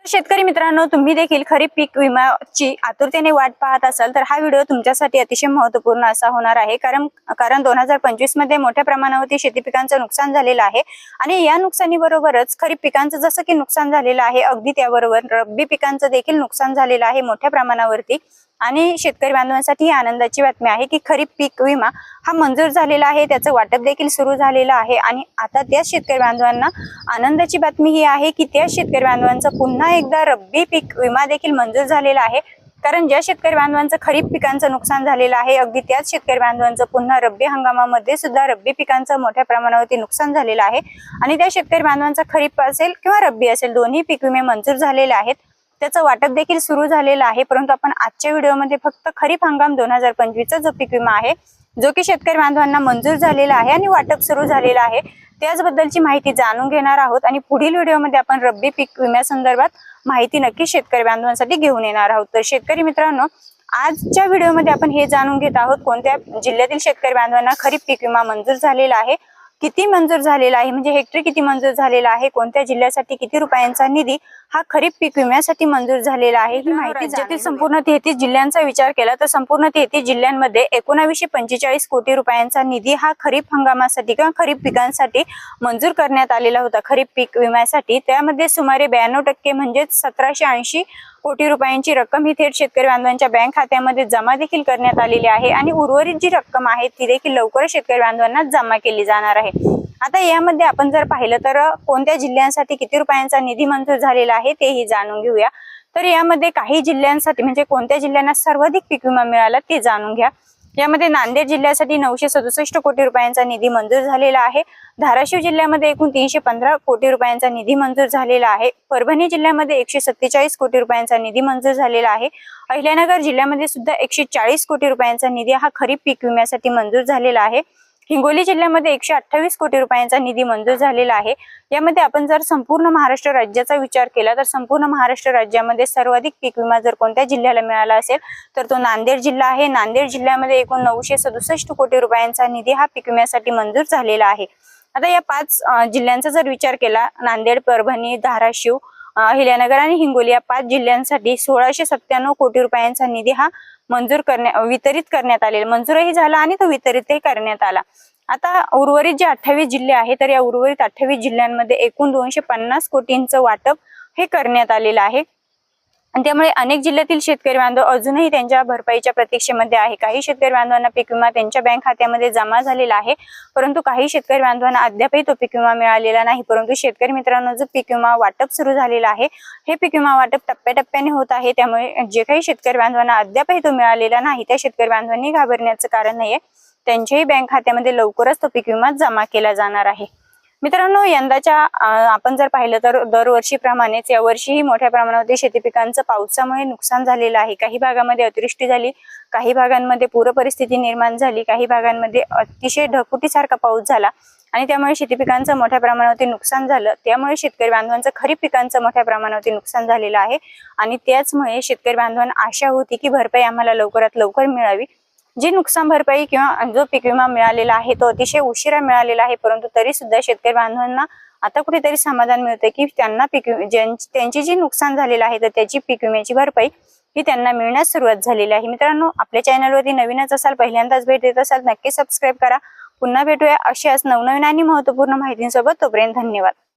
शेतकरी मित्रांनो, तुम्ही देखील खरीप पीक विम्याची आतुरतेने वाट पाहत असाल तर हा व्हिडिओ तुमच्यासाठी अतिशय महत्त्वपूर्ण असा होणार आहे। कारण 2025 मध्ये मोठ्या प्रमाणावरती शेती पिकांचं नुकसान झालेलं आहे आणि या नुकसानीबरोबरच खरीप पिकांचं जसं की नुकसान झालेलं आहे, अगदी त्याबरोबर रब्बी पिकांचं देखील नुकसान झालेलं आहे मोठ्या प्रमाणावरती। आणि शेतकरी बांधवांसाठी ही आनंदाची बातमी आहे की खरीप पीक विमा हा मंजूर झालेला आहे, त्याचं वाटप देखील सुरू झालेलं आहे। आणि आता त्या शेतकरी बांधवांना आनंदाची बातमी ही आहे की त्या शेतकरी बांधवांचा पुन्हा एकदा रब्बी पीक विमा देखील मंजूर झालेला आहे। कारण ज्या शेतकरी बांधवांचं खरीप पिकांचं नुकसान झालेलं आहे, अगदी त्याच शेतकरी बांधवांचं पुन्हा रब्बी हंगामामध्ये सुद्धा रब्बी पिकांचं मोठ्या प्रमाणावरती नुकसान झालेलं आहे आणि त्या शेतकरी बांधवांचा खरीप असेल किंवा रब्बी असेल दोन्ही पीक विमे मंजूर झालेले आहेत, त्याचं वाटप देखील सुरू झालेलं आहे। परंतु आपण आजच्या व्हिडिओमध्ये फक्त खरीप हंगाम 2025 चा जो पीक विमा आहे, जो की शेतकरी बांधवांना मंजूर झालेला आहे आणि वाटप सुरू झालेलं आहे, त्याचबद्दलची माहिती जाणून घेणार आहोत। आणि पुढील व्हिडिओमध्ये आपण रब्बी पीक विम्यासंदर्भात माहिती नक्की शेतकरी बांधवांसाठी घेऊन येणार आहोत। तर शेतकरी मित्रांनो, आजच्या व्हिडिओमध्ये आपण हे जाणून घेत आहोत कोणत्या जिल्ह्यातील शेतकरी बांधवांना खरीप पीक विमा मंजूर झालेला आहे, किती मंजूर झालेला आहे, म्हणजे हेक्टरी किती मंजूर झालेला आहे, कोणत्या जिल्ह्यासाठी किती रुपयांचा निधी हा खरीप पीक विम्यासाठी मंजूर झालेला आहे ही माहिती। राज्यातील संपूर्ण 33 जिल्ह्यांचा विचार केला तर संपूर्ण 33 जिल्ह्यांमध्ये 1945 कोटी रुपयांचा निधी हा खरीप हंगामासाठी किंवा खरीप पिकांसाठी मंजूर करण्यात आलेला होता खरीप पीक विम्यासाठी। त्यामध्ये सुमारे 92% म्हणजे 1780 कोटी रुपयांची रक्कम ही थेट शेतकरी बांधवांच्या बँक खात्यामध्ये जमा देखील करण्यात आलेली आहे आणि उर्वरित जी रक्कम आहे ती देखील लवकरच शेतकरी बांधवांना जमा केली जाणार आहे। आता यामध्ये आपण जर पाहिलं तर कोणत्या जिल्ह्यांसाठी किती रुपयांचा निधी मंजूर झालेला आहे तेही जाणून घेऊया। तर यामध्ये काही जिल्ह्यांसाठी म्हणजे कोणत्या जिल्ह्यांना सर्वाधिक पीक विमा मिळाला ते जाणून घ्या। यामध्ये नांदेड जिल्ह्यासाठी 967 कोटी रुपयांचा निधी मंजूर झालेला आहे। धाराशिव जिल्ह्यामध्ये एकूण 315 कोटी रुपयांचा निधी मंजूर झालेला आहे। परभणी जिल्ह्यामध्ये 147 कोटी रुपयांचा निधी मंजूर झालेला आहे। अहिल्यानगर जिल्ह्यामध्ये सुद्धा 140 कोटी रुपयांचा निधी हा खरीप पीक विम्यासाठी मंजूर झालेला आहे। हिंगोली जिल्ह्यामध्ये 128 कोटी रुपयांचा निधी मंजूर झालेला आहे। यामध्ये आपण जर संपूर्ण महाराष्ट्र राज्याचा विचार केला तर संपूर्ण महाराष्ट्र राज्यामध्ये सर्वाधिक पीक विमा जर कोणत्या जिल्ह्याला मिळाला असेल तर तो नांदेड जिल्हा आहे। नांदेड जिल्ह्यामध्ये एकूण 967 कोटी रुपयांचा निधी हा पीक विम्यासाठी मंजूर झालेला आहे। आता या 5 जिल्ह्यांचा जर विचार केला, नांदेड, परभणी, धाराशिव, अहिल्यानगर आणि हिंगोली या 5 जिल्ह्यांसाठी 1697 कोटी रुपयांचा निधी हा वितरित करण्यात आलेला, मंजूरही झाला आणि तो वितरितही करण्यात आला। आता उर्वरित जे 28 जिल्हे आहेत तर या उर्वरित 28 जिल्ह्यांमध्ये एकूण 250 कोटींचं वाटप हे करण्यात आलेलं आहे। आणि त्यामुळे अनेक जिल्ह्यातील शेतकरी बांधव अजूनही त्यांच्या भरपाईच्या प्रतीक्षेमध्ये आहे। काही शेतकरी बांधवांना पीक विमा त्यांच्या बँक खात्यामध्ये जमा झालेला आहे, परंतु काही शेतकरी बांधवांना अद्यापही तो पीक विमा मिळालेला नाही। परंतु शेतकरी मित्रांनो, जो पीक विमा वाटप सुरू झालेला आहे हे पीक विमा वाटप टप्प्याटप्प्याने होत आहे, त्यामुळे जे काही शेतकरी बांधवांना अद्यापही तो मिळालेला नाही त्या शेतकरी बांधवांनी घाबरण्याचं कारण नाहीये, त्यांच्याही बँक खात्यामध्ये लवकरच तो पीक विमा जमा केला जाणार आहे। मित्रांनो, यंदाच्या आपण जर पाहिलं तर दरवर्षीप्रमाणेच यावर्षीही मोठ्या प्रमाणावर शेती पिकांचं पावसामुळे नुकसान झालेलं आहे। काही भागामध्ये अतिवृष्टी झाली, काही भागांमध्ये पूर परिस्थिती निर्माण झाली, काही भागांमध्ये अतिशय ढगफुटीसारखा पाऊस झाला आणि त्यामुळे शेती पिकांचं मोठ्या प्रमाणावरती नुकसान झालं। त्यामुळे शेतकरी बांधवांचं खरीप पिकांचं मोठ्या प्रमाणावरती नुकसान झालेलं आहे आणि त्याचमुळे शेतकरी बांधवांना आशा होती की भरपाई आम्हाला लवकरात लवकर मिळावी। जी नुकसान भरपाई किंवा जो पीक विमा मिळालेला आहे तो अतिशय उशिरा मिळालेला आहे, परंतु तरी सुद्धा शेतकरी बांधवांना आता कुठेतरी समाधान मिळतं की त्यांना त्यांची जी नुकसान झालेलं आहे तर त्याची पीक विम्याची भरपाई ही त्यांना मिळण्यास सुरुवात झालेली आहे। मित्रांनो, आपल्या चॅनलवरती नवीनच असाल, पहिल्यांदाच भेट देत असाल, नक्की सबस्क्राईब करा। पुन्हा भेटूया अशाच नवनवीन आणि महत्त्वपूर्ण माहितींसोबत। तोपर्यंत धन्यवाद।